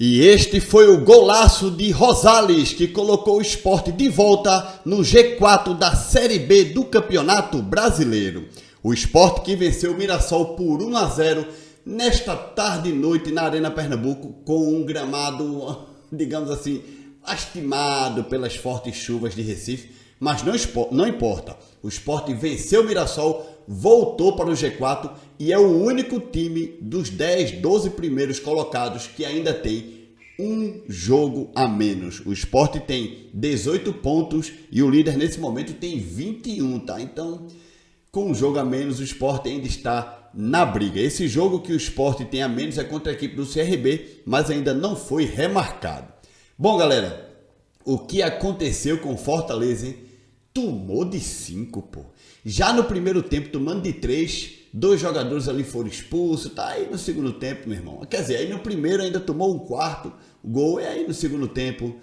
E este foi o golaço de Rosales, que colocou o Sport de volta no G4 da Série B do Campeonato Brasileiro. O Sport que venceu o Mirassol por 1-0 nesta tarde e noite na Arena Pernambuco, com um gramado, digamos assim, lastimado pelas fortes chuvas de Recife, mas não importa. O Sport venceu o Mirassol, voltou para o G4 e é o único time dos 10, 12 primeiros colocados que ainda tem um jogo a menos. O Sport tem 18 pontos e o líder nesse momento tem 21, tá? Então, com um jogo a menos, o Sport ainda está na briga. Esse jogo que o Sport tem a menos é contra a equipe do CRB, mas ainda não foi remarcado. Bom, galera, o que aconteceu com o Fortaleza, hein? Tomou de 5, pô. Já no primeiro tempo, tomando de 3, 2 jogadores ali foram expulsos. Tá aí no segundo tempo, meu irmão. Quer dizer, aí no primeiro ainda tomou um quarto gol. E aí no segundo tempo,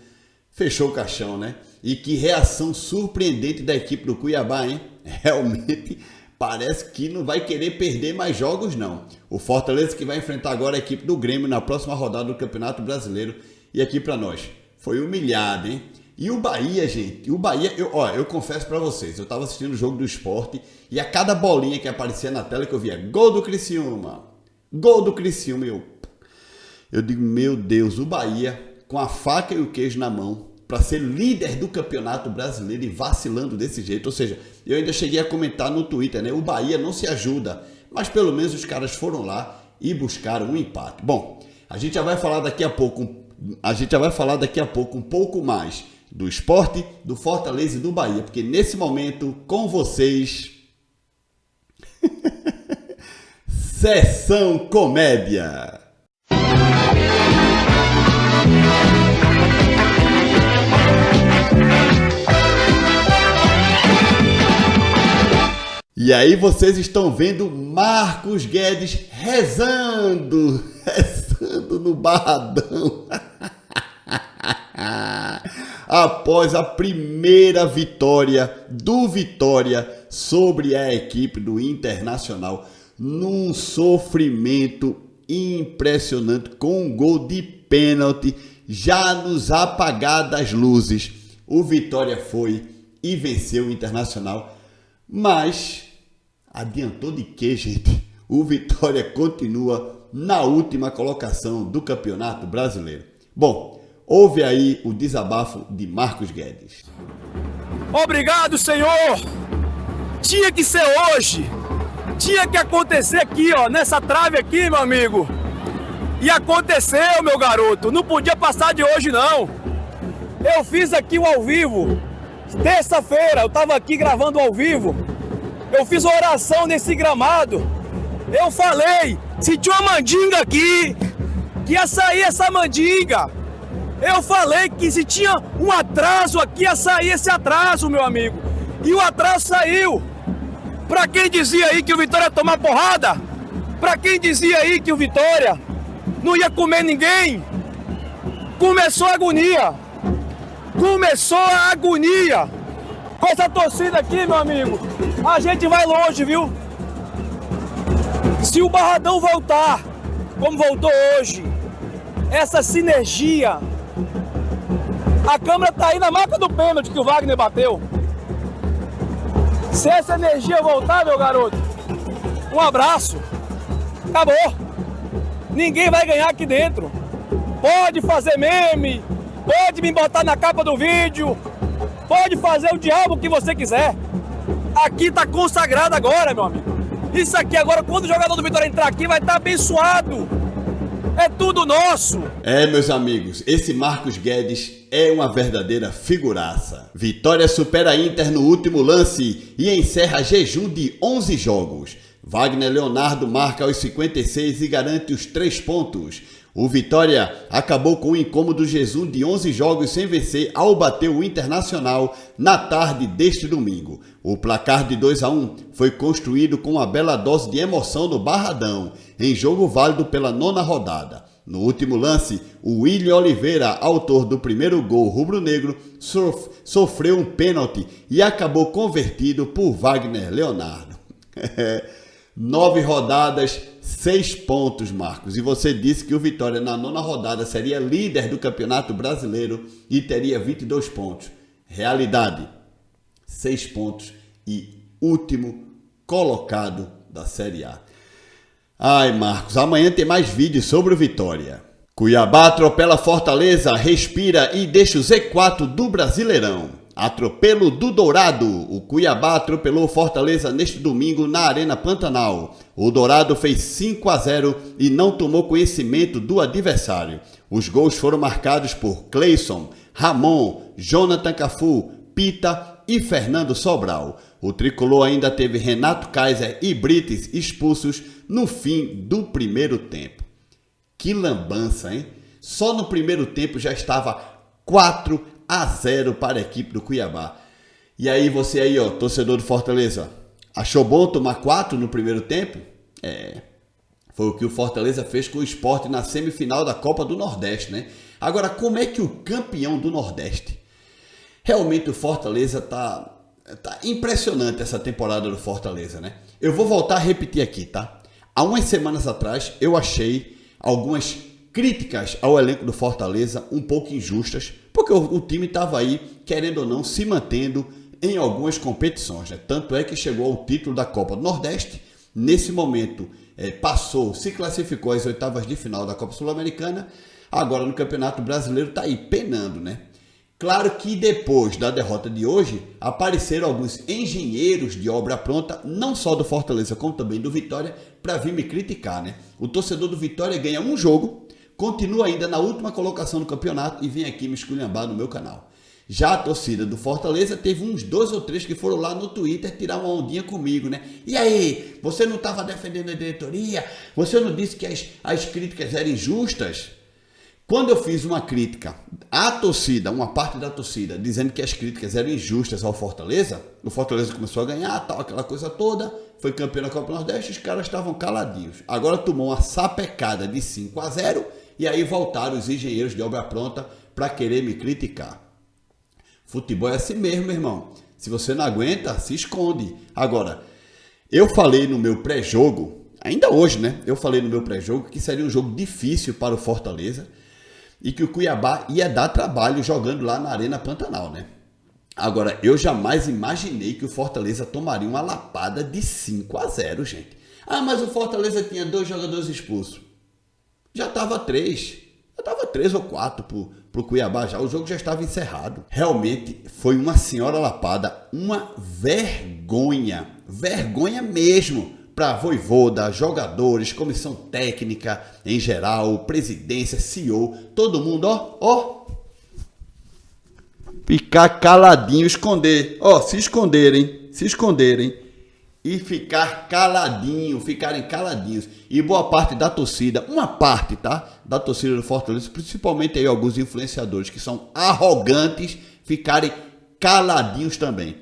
fechou o caixão, né? E que reação surpreendente da equipe do Cuiabá, hein? Realmente parece que não vai querer perder mais jogos, não. O Fortaleza que vai enfrentar agora a equipe do Grêmio na próxima rodada do Campeonato Brasileiro. E aqui pra nós, foi humilhado, hein? E o Bahia, gente, eu confesso pra vocês, eu tava assistindo o jogo do Sport e a cada bolinha que aparecia na tela que eu via, gol do Criciúma, eu digo, meu Deus, o Bahia com a faca e o queijo na mão pra ser líder do Campeonato Brasileiro e vacilando desse jeito, ou seja, eu ainda cheguei a comentar no Twitter, né, o Bahia não se ajuda, mas pelo menos os caras foram lá e buscaram um empate. Bom, a gente já vai falar daqui a pouco um pouco mais do Sport, do Fortaleza e do Bahia, porque nesse momento, com vocês, Sessão Comédia. E aí vocês estão vendo Marcos Guedes rezando no Barradão. Após a primeira vitória do Vitória sobre a equipe do Internacional, num sofrimento impressionante, com um gol de pênalti, já nos apagar das luzes. O Vitória foi e venceu o Internacional, mas adiantou de quê, gente? O Vitória continua na última colocação do Campeonato Brasileiro. Bom, ouve aí o desabafo de Marcos Guedes. Obrigado, Senhor! Tinha que ser hoje! Tinha que acontecer aqui, ó, nessa trave aqui, meu amigo! E aconteceu, meu garoto! Não podia passar de hoje, não! Eu fiz aqui o ao vivo. Terça-feira, eu tava aqui gravando ao vivo. Eu fiz uma oração nesse gramado. Eu falei, se tinha uma mandinga aqui, que ia sair essa mandinga. Eu falei que se tinha um atraso aqui, ia sair esse atraso, meu amigo. E o atraso saiu. Pra quem dizia aí que o Vitória ia tomar porrada, pra quem dizia aí que o Vitória não ia comer ninguém, começou a agonia. Começou a agonia. Com essa torcida aqui, meu amigo, a gente vai longe, viu? Se o Barradão voltar, como voltou hoje, essa sinergia, a câmera tá aí na marca do pênalti que o Wagner bateu. Se essa energia voltar, meu garoto, um abraço. Acabou. Ninguém vai ganhar aqui dentro. Pode fazer meme, pode me botar na capa do vídeo, pode fazer o diabo que você quiser. Aqui tá consagrado agora, meu amigo. Isso aqui agora, quando o jogador do Vitória entrar aqui, vai estar abençoado. É tudo nosso. É, meus amigos, esse Marcos Guedes é uma verdadeira figuraça. Vitória supera a Inter no último lance e encerra jejum de 11 jogos. Wagner Leonardo marca aos 56 e garante os 3 pontos. O Vitória acabou com o incômodo jejum de 11 jogos sem vencer ao bater o Internacional na tarde deste domingo. O placar de 2-1 foi construído com uma bela dose de emoção no Barradão, em jogo válido pela 9ª rodada. No último lance, o William Oliveira, autor do primeiro gol rubro-negro, sofreu um pênalti e acabou convertido por Wagner Leonardo. 9 rodadas, 6 pontos, Marcos. E você disse que o Vitória na 9ª rodada seria líder do Campeonato Brasileiro e teria 22 pontos. Realidade, 6 pontos e último colocado da Série A. Ai, Marcos, amanhã tem mais vídeos sobre o Vitória. Cuiabá atropela Fortaleza, respira e deixa o Z4 do Brasileirão. Atropelo do Dourado. O Cuiabá atropelou Fortaleza neste domingo na Arena Pantanal. O Dourado fez 5-0 e não tomou conhecimento do adversário. Os gols foram marcados por Cleison, Ramon, Jonathan Cafu, Pita e Fernando Sobral. O tricolor ainda teve Renato Kaiser e Brites expulsos no fim do primeiro tempo. Que lambança, hein? Só no primeiro tempo já estava 4-0 para a equipe do Cuiabá. E aí você aí, ó, torcedor do Fortaleza, achou bom tomar 4 no primeiro tempo? Foi o que o Fortaleza fez com o Sport na semifinal da Copa do Nordeste, né? Agora, como é que o campeão do Nordeste? Realmente o Fortaleza tá impressionante essa temporada do Fortaleza, né? Eu vou voltar a repetir aqui, tá? Há umas semanas atrás eu achei algumas críticas ao elenco do Fortaleza um pouco injustas, porque o time estava aí, querendo ou não, se mantendo em algumas competições, né? Tanto é que chegou ao título da Copa do Nordeste, nesse momento se classificou às oitavas de final da Copa Sul-Americana, agora no Campeonato Brasileiro está aí penando, né? Claro que depois da derrota de hoje, apareceram alguns engenheiros de obra pronta, não só do Fortaleza, como também do Vitória, para vir me criticar, né? O torcedor do Vitória ganha um jogo, continua ainda na última colocação do campeonato e vem aqui me esculhambar no meu canal. Já a torcida do Fortaleza teve uns 2 ou 3 que foram lá no Twitter tirar uma ondinha comigo, né? E aí, você não estava defendendo a diretoria? Você não disse que as críticas eram injustas? Quando eu fiz uma crítica à torcida, uma parte da torcida, dizendo que as críticas eram injustas ao Fortaleza, o Fortaleza começou a ganhar, tal, aquela coisa toda, foi campeão da Copa do Nordeste, os caras estavam caladinhos. Agora tomou uma sapecada de 5-0 e aí voltaram os engenheiros de obra pronta para querer me criticar. Futebol é assim mesmo, meu irmão. Se você não aguenta, se esconde. Agora, eu falei no meu pré-jogo, ainda hoje, né? Eu falei no meu pré-jogo que seria um jogo difícil para o Fortaleza, e que o Cuiabá ia dar trabalho jogando lá na Arena Pantanal, né? Agora, eu jamais imaginei que o Fortaleza tomaria uma lapada de 5-0, gente. Ah, mas o Fortaleza tinha 2 jogadores expulsos. Já estava 3 ou 4 pro Cuiabá já. O jogo já estava encerrado. Realmente foi uma senhora lapada, uma vergonha. Vergonha mesmo. Para Vojvoda, jogadores, comissão técnica em geral, presidência, CEO, todo mundo, ficar caladinho, esconder, se esconderem e ficarem caladinhos. E boa parte da torcida, uma parte, tá, da torcida do Fortaleza, principalmente aí alguns influenciadores que são arrogantes, ficarem caladinhos também,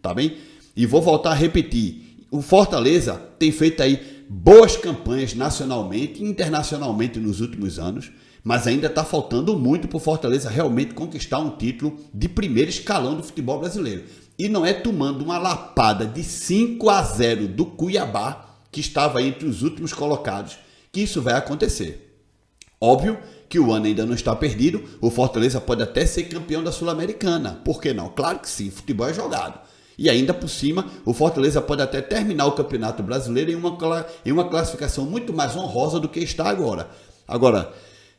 tá bem? E vou voltar a repetir. O Fortaleza tem feito aí boas campanhas nacionalmente e internacionalmente nos últimos anos, mas ainda está faltando muito para o Fortaleza realmente conquistar um título de primeiro escalão do futebol brasileiro. E não é tomando uma lapada de 5-0 do Cuiabá, que estava entre os últimos colocados, que isso vai acontecer. Óbvio que o ano ainda não está perdido, o Fortaleza pode até ser campeão da Sul-Americana. Por que não? Claro que sim, futebol é jogado. E ainda por cima, o Fortaleza pode até terminar o Campeonato Brasileiro em uma classificação muito mais honrosa do que está agora. Agora,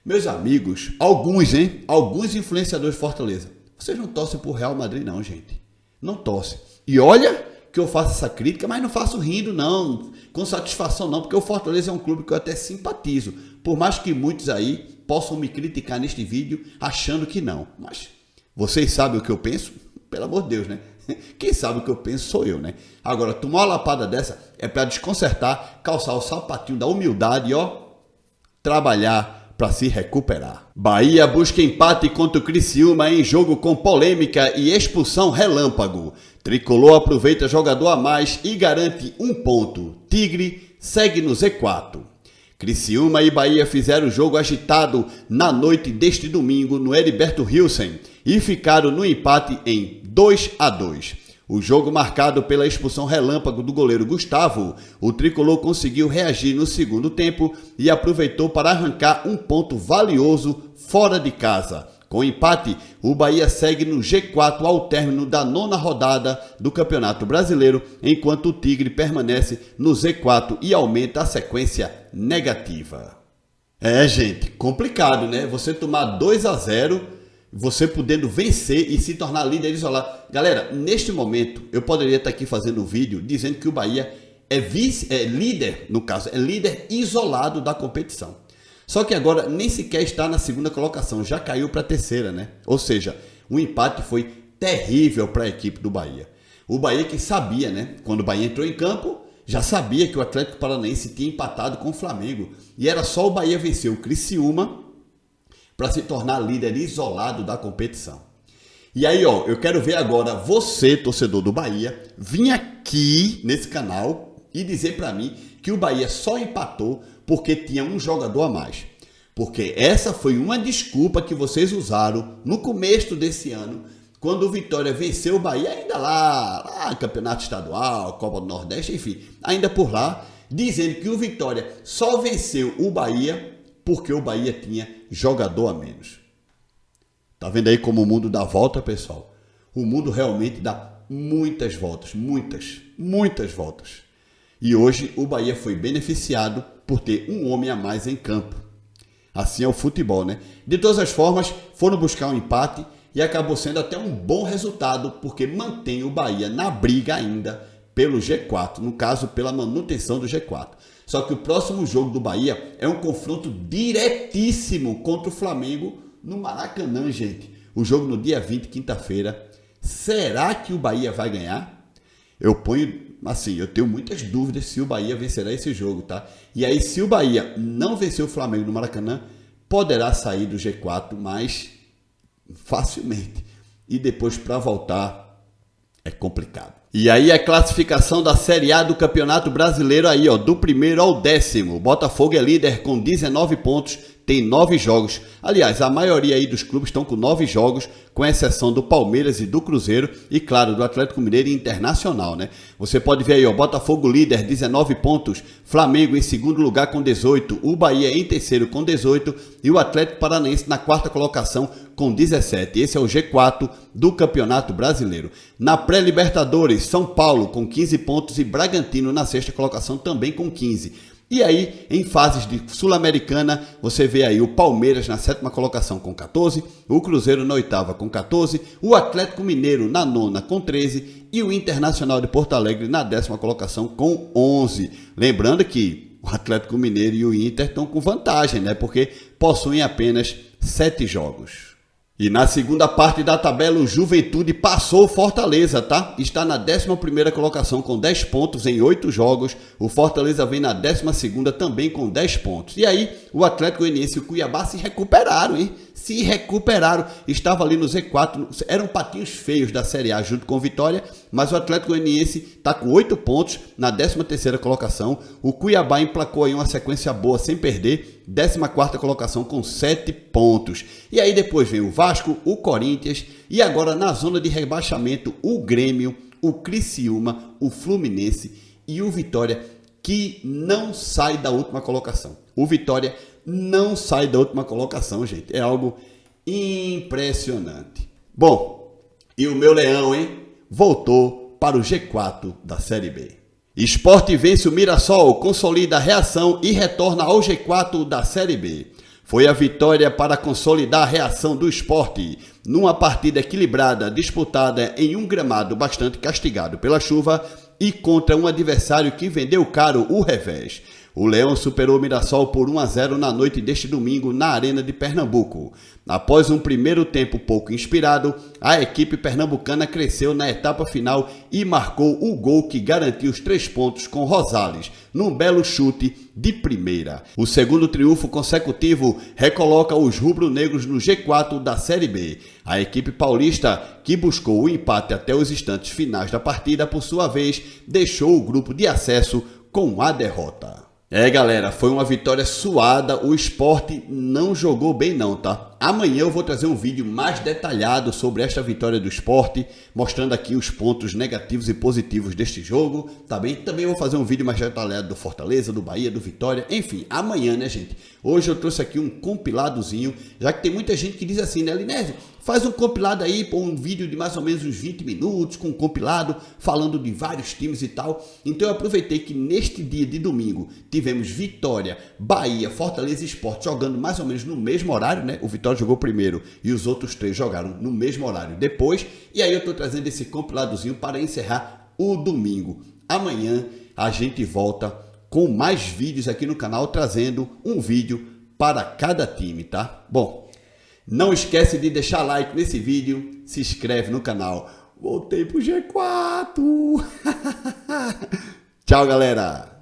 meus amigos, alguns influenciadores de Fortaleza, vocês não torcem por Real Madrid não, gente. Não torcem. E olha que eu faço essa crítica, mas não faço rindo não, com satisfação não, porque o Fortaleza é um clube que eu até simpatizo. Por mais que muitos aí possam me criticar neste vídeo achando que não. Mas vocês sabem o que eu penso? Pelo amor de Deus, né? Quem sabe o que eu penso sou eu, né? Agora, tomar uma lapada dessa é para desconcertar, calçar o sapatinho da humildade e, trabalhar para se recuperar. Bahia busca empate contra o Criciúma em jogo com polêmica e expulsão relâmpago. Tricolor aproveita jogador a mais e garante 1 ponto. Tigre segue no Z4. Criciúma e Bahia fizeram jogo agitado na noite deste domingo no Heriberto Hilsen e ficaram no empate em 2-2. O jogo marcado pela expulsão relâmpago do goleiro Gustavo, o tricolor conseguiu reagir no segundo tempo e aproveitou para arrancar um ponto valioso fora de casa. Com o empate, o Bahia segue no G4 ao término da 9ª rodada do Campeonato Brasileiro, enquanto o Tigre permanece no Z4 e aumenta a sequência negativa. Gente, complicado, né? Você tomar 2-0, você podendo vencer e se tornar líder isolado. Galera, neste momento, eu poderia estar aqui fazendo um vídeo dizendo que o Bahia é líder, no caso, é líder isolado da competição. Só que agora nem sequer está na segunda colocação, já caiu para a terceira, né? Ou seja, o empate foi terrível para a equipe do Bahia. O Bahia que sabia, né? Quando o Bahia entrou em campo, já sabia que o Atlético Paranaense tinha empatado com o Flamengo. E era só o Bahia vencer o Criciúma para se tornar líder isolado da competição. E aí, eu quero ver agora você, torcedor do Bahia, vir aqui nesse canal e dizer para mim que o Bahia só empatou porque tinha um jogador a mais. Porque essa foi uma desculpa que vocês usaram no começo desse ano, quando o Vitória venceu o Bahia, ainda lá Campeonato Estadual, Copa do Nordeste, enfim, ainda por lá, dizendo que o Vitória só venceu o Bahia porque o Bahia tinha jogador a menos. Tá vendo aí como o mundo dá volta, pessoal? O mundo realmente dá muitas voltas, muitas voltas. E hoje o Bahia foi beneficiado por ter um homem a mais em campo. Assim é o futebol, né? De todas as formas, foram buscar um empate e acabou sendo até um bom resultado, porque mantém o Bahia na briga ainda pelo G4, no caso, pela manutenção do G4. Só que o próximo jogo do Bahia é um confronto diretíssimo contra o Flamengo no Maracanã, gente. O jogo no dia 20, quinta-feira. Será que o Bahia vai ganhar? Eu tenho muitas dúvidas se o Bahia vencerá esse jogo, tá? E aí, se o Bahia não vencer o Flamengo no Maracanã, poderá sair do G4, mas facilmente. E depois, para voltar, é complicado. E aí, a classificação da Série A do Campeonato Brasileiro aí, do 1º ao 10º. O Botafogo é líder com 19 pontos, tem 9 jogos. Aliás, a maioria aí dos clubes estão com 9 jogos, com exceção do Palmeiras e do Cruzeiro e, claro, do Atlético Mineiro e Internacional, né? Você pode ver aí, Botafogo líder, 19 pontos, Flamengo em segundo lugar com 18, o Bahia em terceiro com 18 e o Atlético Paranaense na 4ª colocação com 17. Esse é o G4 do Campeonato Brasileiro. Na pré-Libertadores, São Paulo com 15 pontos e Bragantino na 6ª colocação também com 15. E aí, em fases de Sul-Americana, você vê aí o Palmeiras na 7ª colocação com 14, o Cruzeiro na 8ª com 14, o Atlético Mineiro na 9ª com 13 e o Internacional de Porto Alegre na 10ª colocação com 11. Lembrando que o Atlético Mineiro e o Inter estão com vantagem, né? Porque possuem apenas 7 jogos. E na segunda parte da tabela, o Juventude passou o Fortaleza, tá? Está na 11ª colocação com 10 pontos em 8 jogos. O Fortaleza vem na 12ª também com 10 pontos. E aí, o Atlético Goianiense e o Cuiabá se recuperaram, hein? Se recuperaram. Estava ali no Z4, eram patinhos feios da Série A junto com o Vitória, mas o Atlético Goianiense está com 8 pontos na 13ª colocação. O Cuiabá emplacou aí uma sequência boa sem perder. 14ª colocação com 7 pontos. E aí depois vem o Vasco, o Corinthians e agora na zona de rebaixamento o Grêmio, o Criciúma, o Fluminense e o Vitória, que não sai da última colocação. O Vitória não sai da última colocação, gente. É algo impressionante. Bom, e o meu leão, hein? Voltou para o G4 da Série B. Sport vence o Mirassol, consolida a reação e retorna ao G4 da Série B. Foi a vitória para consolidar a reação do Sport, numa partida equilibrada, disputada em um gramado bastante castigado pela chuva e contra um adversário que vendeu caro o revés. O Leão superou o Mirassol por 1-0 na noite deste domingo na Arena de Pernambuco. Após um primeiro tempo pouco inspirado, a equipe pernambucana cresceu na etapa final e marcou o gol que garantiu os 3 pontos com Rosales, num belo chute de primeira. O segundo triunfo consecutivo recoloca os rubro-negros no G4 da Série B. A equipe paulista, que buscou o empate até os instantes finais da partida, por sua vez, deixou o grupo de acesso com a derrota. Galera, foi uma vitória suada, o Sport não jogou bem não, tá? Amanhã eu vou trazer um vídeo mais detalhado sobre esta vitória do Sport, mostrando aqui os pontos negativos e positivos deste jogo, tá bem? Também vou fazer um vídeo mais detalhado do Fortaleza, do Bahia, do Vitória, enfim, amanhã, né, gente? Hoje eu trouxe aqui um compiladozinho, já que tem muita gente que diz assim, né, Linésio, faz um compilado aí, pô, um vídeo de mais ou menos uns 20 minutos, com um compilado, falando de vários times e tal. Então eu aproveitei que neste dia de domingo tivemos Vitória, Bahia, Fortaleza e Sport jogando mais ou menos no mesmo horário, né? O Vitória jogou primeiro e os outros 3 jogaram no mesmo horário depois. E aí eu tô trazendo esse compiladozinho para encerrar o domingo. Amanhã a gente volta com mais vídeos aqui no canal, trazendo um vídeo para cada time, tá? Bom, não esquece de deixar like nesse vídeo, se inscreve no canal. Voltei pro G4! Tchau, galera!